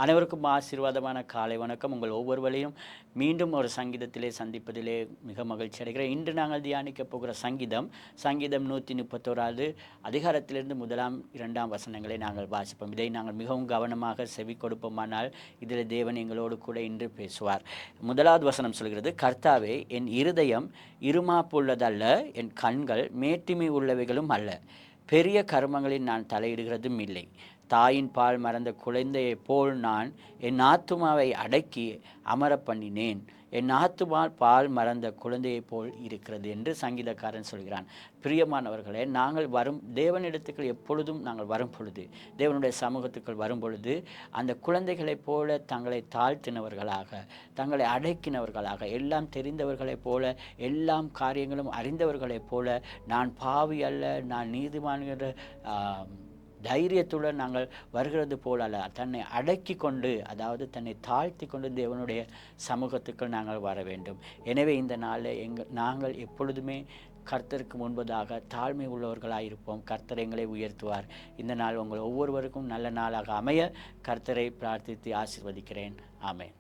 அனைவருக்கும் ஆசீர்வாதமான காலை வணக்கம். உங்கள் ஒவ்வொருவரையும் மீண்டும் ஒரு சங்கீதத்திலே சந்திப்பதிலே மிக மகிழ்ச்சி அடைகிறேன். இன்று நாங்கள் தியானிக்கப் போகிற சங்கீதம் 131 அதிகாரத்திலிருந்து 1, 2 வசனங்களை நாங்கள் வாசிப்போம். இதை நாங்கள் மிகவும் கவனமாக செவி கொடுப்போமானால் இதில் தேவன் எங்களோடு கூட இன்று பேசுவார். 1வது வசனம் சொல்கிறது, கர்த்தாவே, என் இருதயம் இருமாப்புள்ளதல்ல, என் கண்கள் மேட்டிமை உள்ளவைகளும் அல்ல. பெரிய கர்மங்களில் நான் தலையிடுகிறதும் இல்லை. தாயின் பால் மறந்த குழந்தையைப் போல் நான் என் ஆத்துமாவை அடக்கி அமர பண்ணினேன். என் ஆத்துமா பால் மறந்த குழந்தையைப் போல் இருக்கிறது என்று சங்கீதக்காரன் சொல்கிறான். பிரியமானவர்களே, நாங்கள் தேவனிடத்துக்கு எப்பொழுதும் நாங்கள் வரும் பொழுது, தேவனுடைய சமூகத்துக்குள் வரும் பொழுது, அந்த குழந்தைகளைப் போல தங்களை தாழ்த்தினவர்களாக, தங்களை அடக்கினவர்களாக, எல்லாம் தெரிந்தவர்களைப் போல, எல்லாம் காரியங்களும் அறிந்தவர்களைப் போல, நான் பாவி அல்ல, நான் நீதிமான் என்ற தைரியத்துடன் நாங்கள் வருகிறது போல அல்ல, தன்னை அடக்கி கொண்டு, அதாவது தன்னை தாழ்த்தி கொண்டு தேவனுடைய சமூகத்துக்கு நாங்கள் வர வேண்டும். எனவே இந்த நாளில் நாங்கள் எப்பொழுதுமே கர்த்தருக்கு முன்பதாக தாழ்மை உள்ளவர்களாயிருப்போம். கர்த்தர் எங்களை உயர்த்துவார். இந்த நாள் உங்கள் ஒவ்வொருவருக்கும் நல்ல நாளாக அமைய கர்த்தரை பிரார்த்தித்து ஆசீர்வதிக்கிறேன். ஆமென்.